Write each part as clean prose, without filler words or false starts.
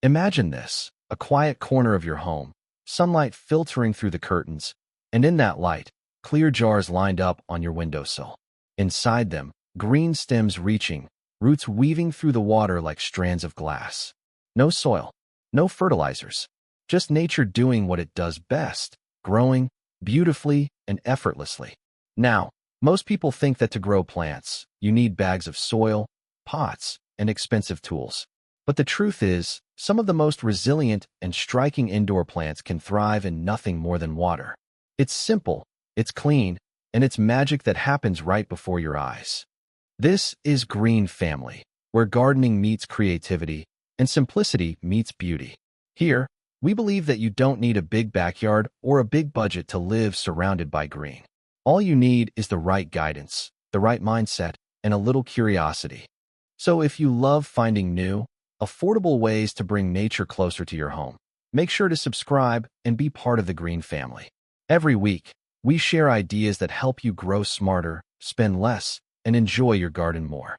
Imagine this, a quiet corner of your home, sunlight filtering through the curtains, and in that light, clear jars lined up on your windowsill. Inside them, green stems reaching, roots weaving through the water like strands of glass. No soil, no fertilizers, just nature doing what it does best, growing beautifully and effortlessly. Now, most people think that to grow plants, you need bags of soil, pots, and expensive tools. But the truth is, some of the most resilient and striking indoor plants can thrive in nothing more than water. It's simple, it's clean, and it's magic that happens right before your eyes. This is Green Family, where gardening meets creativity and simplicity meets beauty. Here, we believe that you don't need a big backyard or a big budget to live surrounded by green. All you need is the right guidance, the right mindset, and a little curiosity. So if you love finding new, affordable ways to bring nature closer to your home, make sure to subscribe and be part of the Green Family. Every week, we share ideas that help you grow smarter, spend less, and enjoy your garden more.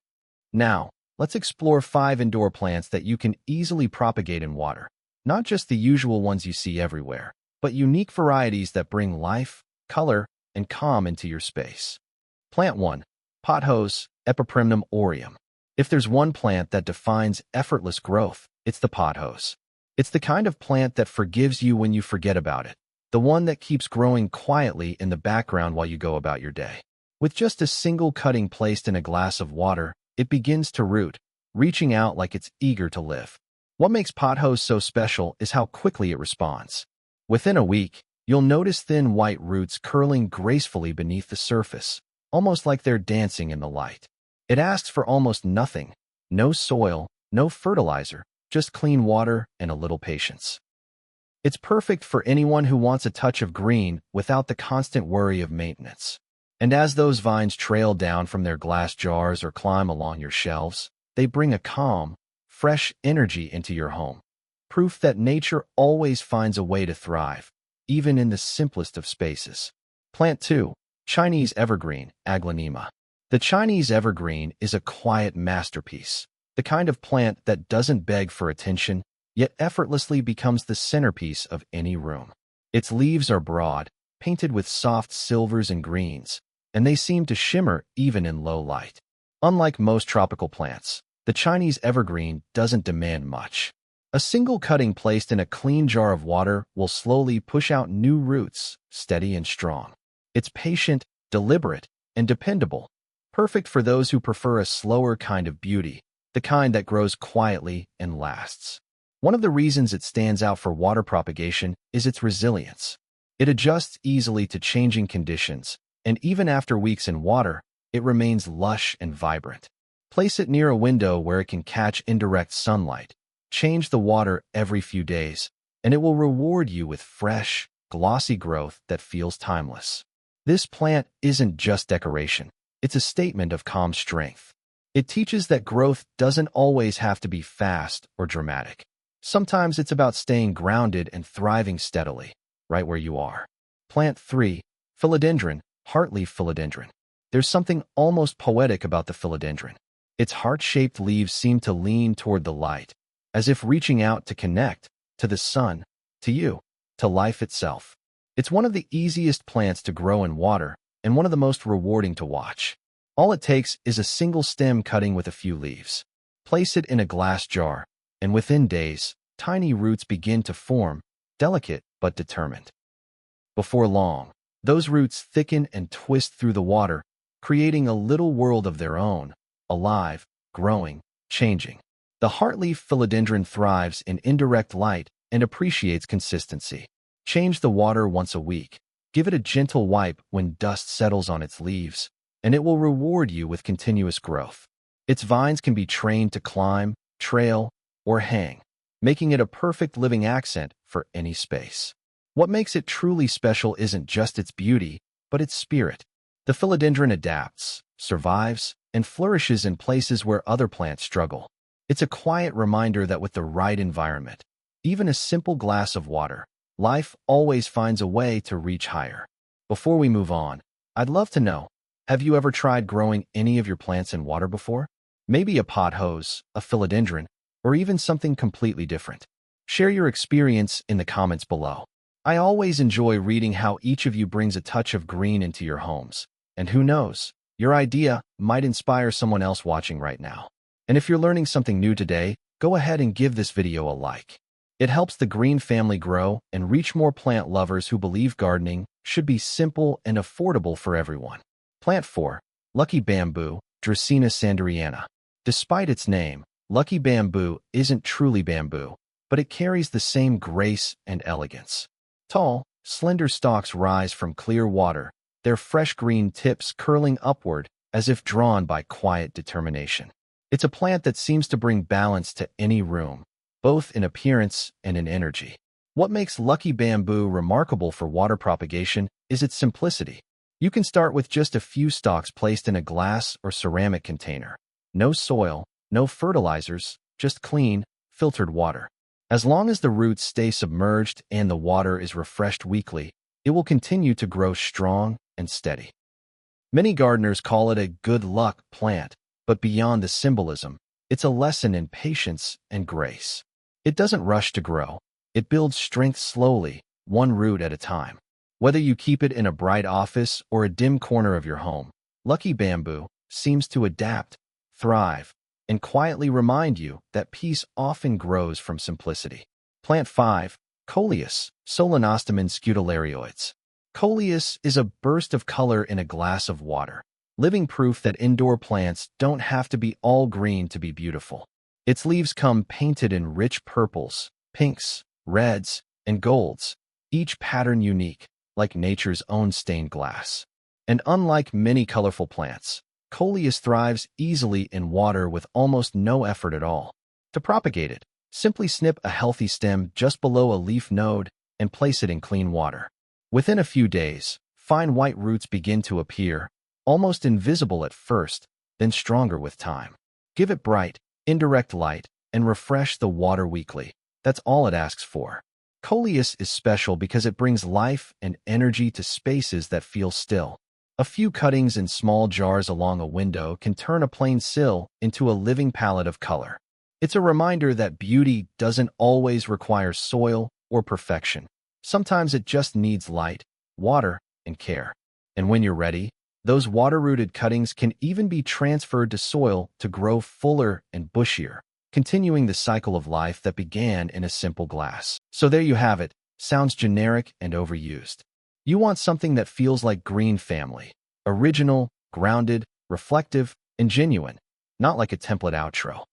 Now, let's explore 5 indoor plants that you can easily propagate in water. Not just the usual ones you see everywhere, but unique varieties that bring life, color, and calm into your space. Plant 1. Pothose, Epiprimnum aureum. If there's one plant that defines effortless growth, it's the pothose. It's the kind of plant that forgives you when you forget about it, the one that keeps growing quietly in the background while you go about your day. With just a single cutting placed in a glass of water, it begins to root, reaching out like it's eager to live. What makes pothose so special is how quickly it responds. Within a week, you'll notice thin white roots curling gracefully beneath the surface, almost like they're dancing in the light. It asks for almost nothing, no soil, no fertilizer, just clean water and a little patience. It's perfect for anyone who wants a touch of green without the constant worry of maintenance. And as those vines trail down from their glass jars or climb along your shelves, they bring a calm, fresh energy into your home. Proof that nature always finds a way to thrive, even in the simplest of spaces. Plant 2. Chinese evergreen, Aglaonema. The Chinese evergreen is a quiet masterpiece, the kind of plant that doesn't beg for attention, yet effortlessly becomes the centerpiece of any room. Its leaves are broad, painted with soft silvers and greens, and they seem to shimmer even in low light. Unlike most tropical plants, the Chinese evergreen doesn't demand much. A single cutting placed in a clean jar of water will slowly push out new roots, steady and strong. It's patient, deliberate, and dependable, perfect for those who prefer a slower kind of beauty, the kind that grows quietly and lasts. One of the reasons it stands out for water propagation is its resilience. It adjusts easily to changing conditions, and even after weeks in water, it remains lush and vibrant. Place it near a window where it can catch indirect sunlight. Change the water every few days, and it will reward you with fresh, glossy growth that feels timeless. This plant isn't just decoration. It's a statement of calm strength. It teaches that growth doesn't always have to be fast or dramatic. Sometimes it's about staying grounded and thriving steadily, right where you are. Plant 3. Philodendron, heartleaf philodendron. There's something almost poetic about the philodendron. Its heart-shaped leaves seem to lean toward the light, as if reaching out to connect to the sun, to you, to life itself. It's one of the easiest plants to grow in water and one of the most rewarding to watch. All it takes is a single stem cutting with a few leaves. Place it in a glass jar, and within days, tiny roots begin to form, delicate but determined. Before long, those roots thicken and twist through the water, creating a little world of their own, alive, growing, changing. The heartleaf philodendron thrives in indirect light and appreciates consistency. Change the water once a week. Give it a gentle wipe when dust settles on its leaves, and it will reward you with continuous growth. Its vines can be trained to climb, trail, or hang, making it a perfect living accent for any space. What makes it truly special isn't just its beauty, but its spirit. The philodendron adapts, survives, and flourishes in places where other plants struggle. It's a quiet reminder that with the right environment, even a simple glass of water, life always finds a way to reach higher. Before we move on, I'd love to know, have you ever tried growing any of your plants in water before? Maybe a pothose, a philodendron, or even something completely different? Share your experience in the comments below. I always enjoy reading how each of you brings a touch of green into your homes. And who knows, your idea might inspire someone else watching right now. And if you're learning something new today, go ahead and give this video a like. It helps the green family grow and reach more plant lovers who believe gardening should be simple and affordable for everyone. Plant 4. Lucky Bamboo, Dracaena sanderiana. Despite its name, Lucky Bamboo isn't truly bamboo, but it carries the same grace and elegance. Tall, slender stalks rise from clear water, their fresh green tips curling upward as if drawn by quiet determination. It's a plant that seems to bring balance to any room, both in appearance and in energy. What makes Lucky Bamboo remarkable for water propagation is its simplicity. You can start with just a few stalks placed in a glass or ceramic container. No soil, no fertilizers, just clean, filtered water. As long as the roots stay submerged and the water is refreshed weekly, it will continue to grow strong and steady. Many gardeners call it a good luck plant, but beyond the symbolism, it's a lesson in patience and grace. It doesn't rush to grow. It builds strength slowly, one root at a time. Whether you keep it in a bright office or a dim corner of your home, Lucky Bamboo seems to adapt, thrive, and quietly remind you that peace often grows from simplicity. Plant 5. Coleus, Solenostemon scutelarioides. Coleus is a burst of color in a glass of water, living proof that indoor plants don't have to be all green to be beautiful. Its leaves come painted in rich purples, pinks, reds, and golds, each pattern unique, like nature's own stained glass. And unlike many colorful plants, Coleus thrives easily in water with almost no effort at all. To propagate it, simply snip a healthy stem just below a leaf node and place it in clean water. Within a few days, fine white roots begin to appear, almost invisible at first, then stronger with time. Give it bright, indirect light, and refresh the water weekly. That's all it asks for. Coleus is special because it brings life and energy to spaces that feel still. A few cuttings in small jars along a window can turn a plain sill into a living palette of color. It's a reminder that beauty doesn't always require soil or perfection. Sometimes it just needs light, water, and care. And when you're ready, those water-rooted cuttings can even be transferred to soil to grow fuller and bushier, continuing the cycle of life that began in a simple glass. So there you have it. Sounds generic and overused. You want something that feels like Green Family. Original, grounded, reflective, and genuine. Not like a template outro.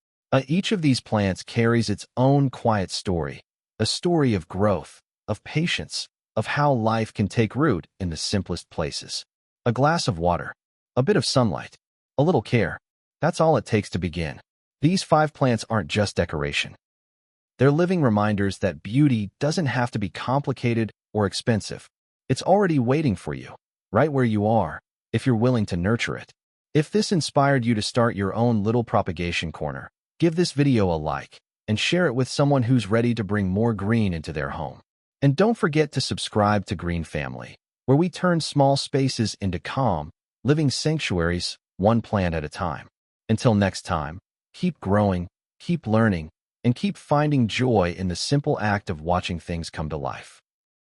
Each of these plants carries its own quiet story. A story of growth, of patience, of how life can take root in the simplest places. A glass of water, a bit of sunlight, a little care. That's all it takes to begin. These 5 plants aren't just decoration. They're living reminders that beauty doesn't have to be complicated or expensive. It's already waiting for you, right where you are, if you're willing to nurture it. If this inspired you to start your own little propagation corner, give this video a like and share it with someone who's ready to bring more green into their home. And don't forget to subscribe to Green Family, where we turn small spaces into calm, living sanctuaries, one plant at a time. Until next time, keep growing, keep learning, and keep finding joy in the simple act of watching things come to life.